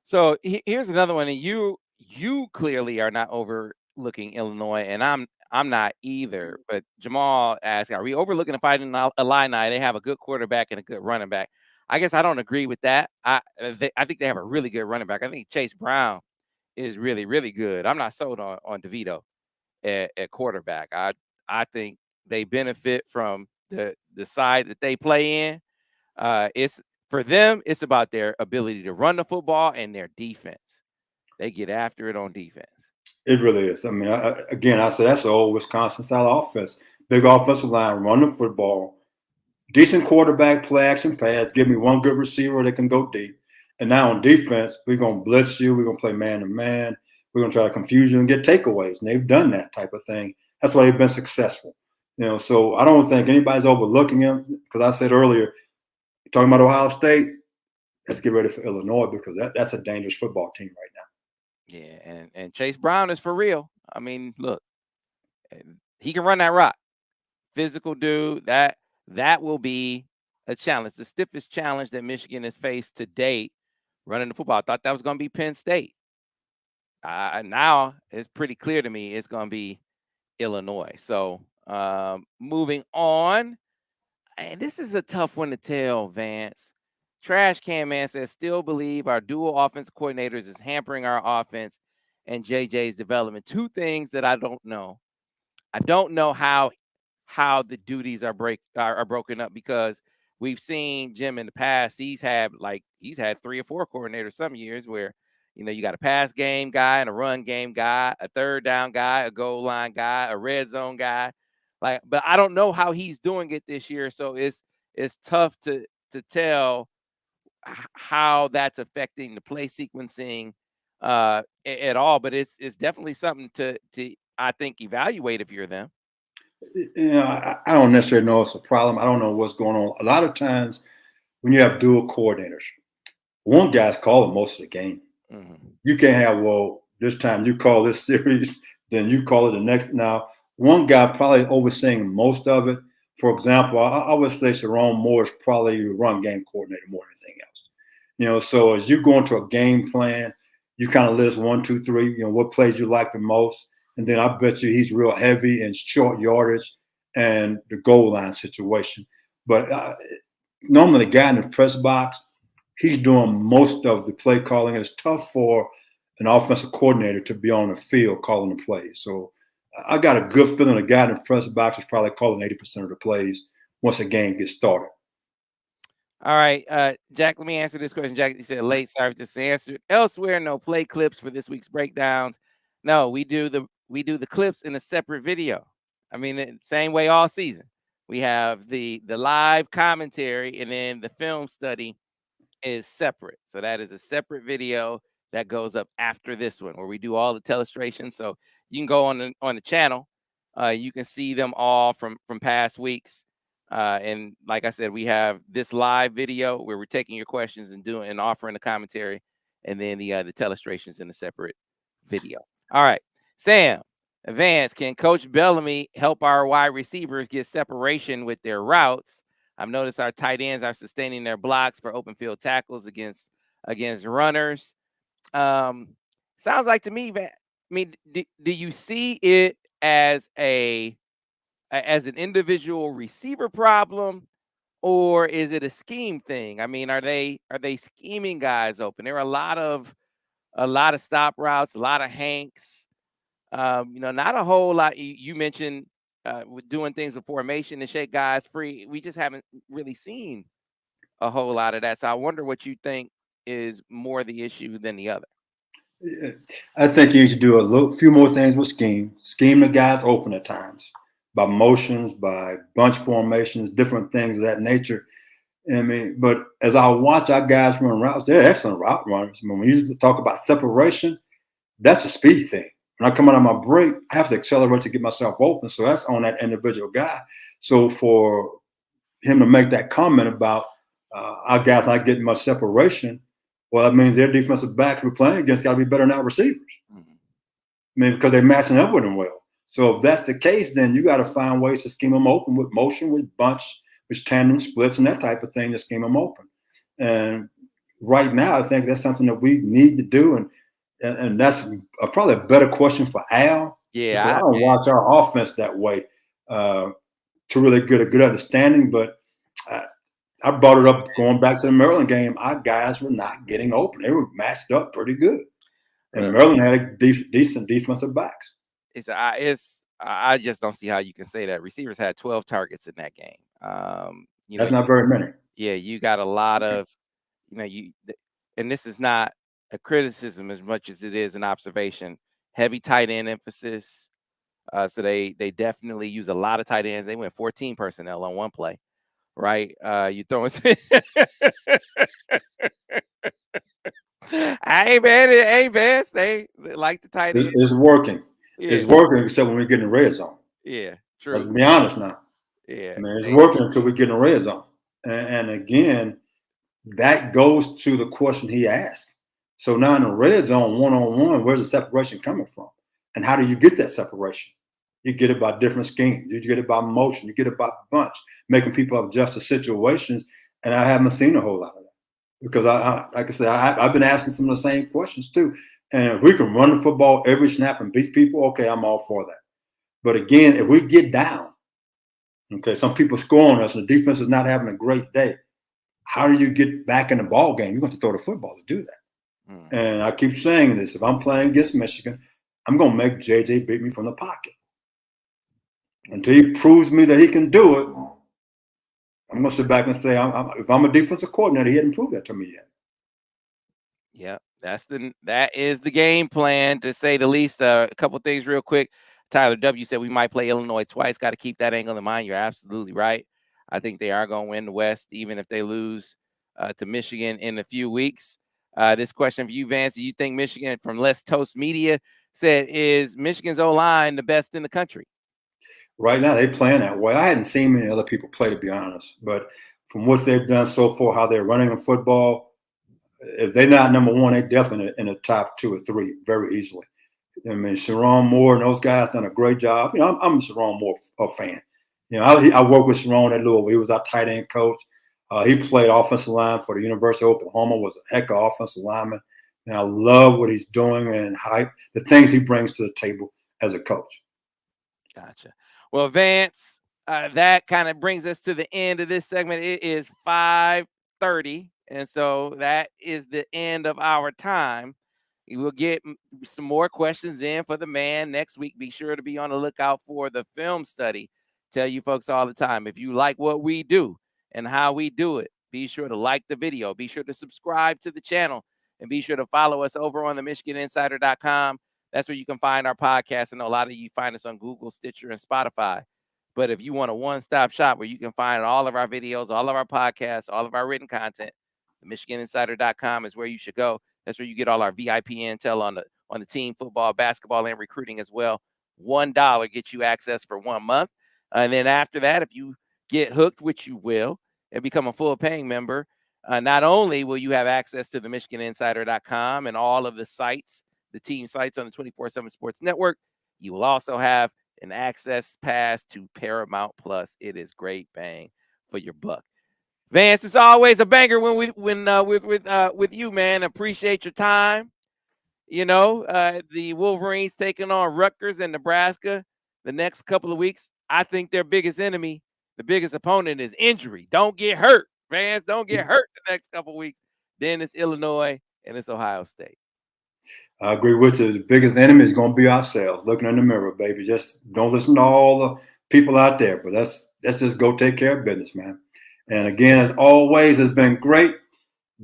So here's another one. And you clearly are not overlooking Illinois, and I'm not either. But Jamal asked, are we overlooking the Fighting Illini? They have a good quarterback and a good running back. I guess I don't agree with that. I think they have a really good running back. I think Chase Brown is really, really good. I'm not sold on DeVito at quarterback. I think they benefit from the side that they play in. It's for them, it's about their ability to run the football and their defense. They get after it on defense.
It really is. I mean, I said that's the old Wisconsin style offense. Big offensive line, run the football, decent quarterback, play action pass. Give me one good receiver that can go deep. And now on defense, we're going to blitz you. We're going to play man to man. We're going to try to confuse you and get takeaways. And they've done that type of thing. That's why they've been successful. So I don't think anybody's overlooking them because I said earlier, talking about Ohio State, let's get ready for Illinois because that's a dangerous football team right now.
Yeah, and Chase Brown is for real. I mean, look, he can run that rock. Physical dude, that will be a challenge. The stiffest challenge that Michigan has faced to date running the football. I thought that was going to be Penn State. Now it's pretty clear to me it's going to be Illinois. So moving on. And this is a tough one to tell, Vance. Trash Can Man says, still believe our dual offensive coordinators is hampering our offense and JJ's development. Two things that I don't know. I don't know how the duties are broken up because we've seen Jim in the past. He's had 3 or 4 coordinators some years where, you got a pass game guy and a run game guy, a third down guy, a goal line guy, a red zone guy. But I don't know how he's doing it this year. So it's tough to tell how that's affecting the play sequencing at all. But it's definitely something to I think evaluate if you're them.
I don't necessarily know it's a problem. I don't know what's going on. A lot of times when you have dual coordinators, one guy's calling most of the game. Mm-hmm. You can't have, this time you call this series, then you call it the next. Now, one guy probably overseeing most of it. For example, I would say Sharon Moore is probably your run game coordinator more than anything else. So as you go into a game plan, you kind of list 1, 2, 3, what plays you like the most. And then I bet you he's real heavy in short yardage and the goal line situation. But normally the guy in the press box, he's doing most of the play calling. It's tough for an offensive coordinator to be on the field calling the plays. So I got a good feeling the guy in the press box is probably calling 80% of the plays once a game gets started.
All right, Jack, let me answer this question. Jack, you said late, sorry for this answer. Elsewhere, no play clips for this week's breakdowns. No, we do the clips in a separate video. I mean, same way all season. We have the live commentary, and then the film study is separate. So that is a separate video that goes up after this one, where we do all the telestrations. So you can go on the channel. You can see them all from past weeks. And like I said, we have this live video where we're taking your questions and doing and offering the commentary, and then the telestrations in a separate video. All right, Sam, Vance, can Coach Bellamy help our wide receivers get separation with their routes? I've noticed our tight ends are sustaining their blocks for open field tackles against runners. Sounds like to me that I mean, do you see it as as an individual receiver problem, or is it a scheme thing? I mean, are they scheming guys open? There are a lot of stop routes, a lot of hanks. Not a whole lot. You mentioned with doing things with formation to shake guys free. We just haven't really seen a whole lot of that. So I wonder what you think is more the issue than the other.
Yeah. I think you need to do few more things with scheme. Scheme the guys open at times by motions, by bunch formations, different things of that nature. I mean, but as I watch our guys run routes, they're excellent route runners. I mean, when you talk about separation, that's a speed thing. When I come out of my break, I have to accelerate to get myself open. So that's on that individual guy. So for him to make that comment about our guys not getting much separation, well, that means their defensive backs we're playing against got to be better than our receivers.
Mm-hmm.
I mean, because they're matching up with them well. So if that's the case, then you got to find ways to scheme them open with motion, with bunch, with tandem splits, and that type of thing to scheme them open. And right now, I think that's something that we need to do, and that's probably a better question for Al, because I
Yeah,
don't watch our offense that way to really get a good understanding. But I brought it up going back to the Maryland game. Our guys were not getting open; they were matched up pretty good, and
look,
Maryland had a decent defensive backs.
I just don't see how you can say that. Receivers had 12 targets in that game.
That's not very many.
Yeah, you got a lot of, and this is not a criticism as much as it is an observation. Heavy tight end emphasis. So they definitely use a lot of tight ends. They went 14 personnel on one play, right? You throwing. Hey man, hey man, they like the tight end.
It's working.
Yeah,
It's working, except when we get in the red zone.
yeah,
Let's
true.
be honest now.
Yeah,
I mean, it's working until we get in the red zone. And again, that goes to the question he asked. So now in the red zone, one-on-one, where's the separation coming from? And how do you get that separation? You get it by different schemes. You get it by motion. You get it by bunch, making people adjust to situations. And I haven't seen a whole lot of that because like I said, I've been asking some of the same questions too. And if we can run the football every snap and beat people, okay, I'm all for that. But again, if we get down, okay, some people score on us and the defense is not having a great day, how do you get back in the ball game? You're going to throw the football to do that.
Mm.
And I keep saying this: if I'm playing against Michigan, I'm going to make JJ beat me from the pocket. Until he proves me that he can do it, I'm going to sit back and say, if I'm a defensive coordinator, he hasn't proved that to me yet.
Yeah, that is the game plan, to say the least. A couple things real quick. Tyler W said we might play Illinois twice. Got to keep that angle in mind. You're absolutely right. I think they are going to win the West, even if they lose to Michigan in a few weeks. This question for you, Vance: do you think Michigan, from Let's Toast Media, said, is Michigan's O-line the best in the country?
Right now, they playing that way. I hadn't seen many other people play, to be honest. But from what they've done so far, how they're running the football, if they're not number one, they're definitely in the top 2 or 3 very easily. I mean, Sharon Moore and those guys done a great job. I'm a Sharon Moore fan. I worked with Sharon at Louisville. He was our tight end coach. He played offensive line for the University of Oklahoma, was a heck of offensive lineman. And I love what he's doing and the things he brings to the table as a coach.
Gotcha. Well, Vance, that kind of brings us to the end of this segment. It is 5:30, and so that is the end of our time. We will get some more questions in for the man next week. Be sure to be on the lookout for the film study. Tell you folks all the time, if you like what we do and how we do it, be sure to like the video. Be sure to subscribe to the channel, and be sure to follow us over on the MichiganInsider.com That's where you can find our podcast. I know a lot of you find us on Google, Stitcher, and Spotify. But if you want a one-stop shop where you can find all of our videos, all of our podcasts, all of our written content, MichiganInsider.com is where you should go. That's where you get all our VIP intel on the team, football, basketball, and recruiting as well. $1 gets you access for 1 month. And then after that, if you get hooked, which you will, and become a full paying member, not only will you have access to the MichiganInsider.com and all of the sites, the team sites on the 24/7 Sports Network, you will also have an access pass to Paramount Plus. It is great bang for your buck. Vance, it's always a banger with you, man. Appreciate your time. The Wolverines taking on Rutgers and Nebraska the next couple of weeks. I think their biggest enemy, the biggest opponent, is injury. Don't get hurt, Vance. Don't get hurt the next couple of weeks. Then it's Illinois and it's Ohio State.
I agree with you. The biggest enemy is going to be ourselves. Looking in the mirror, baby. Just don't listen to all the people out there. But let's just go take care of business, man. And again, as always, it's been great.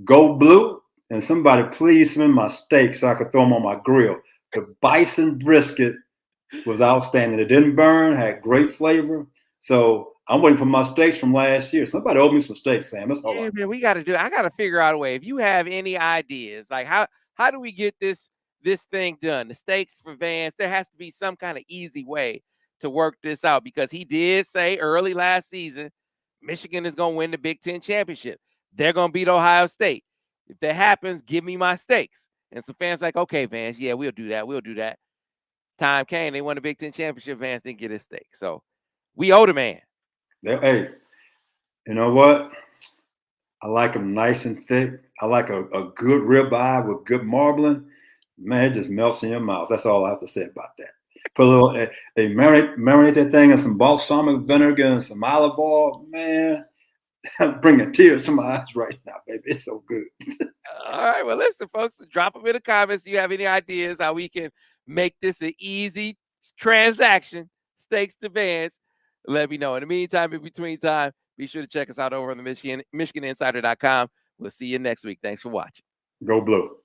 Go blue. And somebody please send me my steaks so I could throw them on my grill. The bison brisket was outstanding. It didn't burn, had great flavor. So I'm waiting for my steaks from last year. Somebody owed me some steaks, Sam. That's all right.
Man, we got to do it. I got to figure out a way. If you have any ideas, like how do we get this thing done? The steaks for Vance, there has to be some kind of easy way to work this out, because he did say early last season, Michigan is going to win the Big Ten championship. They're going to beat Ohio State. If that happens, give me my steaks. And some fans like, okay, Vance, yeah, we'll do that. We'll do that. Time came. They won the Big Ten championship. Vance didn't get his steak. So we owe the man.
Hey, you know what? I like them nice and thick. I like a good ribeye with good marbling. Man, it just melts in your mouth. That's all I have to say about that. Put a little, they marinate that thing in some balsamic vinegar and some olive oil. Man, I'm bringing tears to my eyes right now, baby. It's so good.
All right. Well, listen, folks, drop them in the comments. Do you have any ideas how we can make this an easy transaction? Steaks to Vance. Let me know. In the meantime, in between time, be sure to check us out over on the MichiganInsider.com. We'll see you next week. Thanks for watching.
Go blue.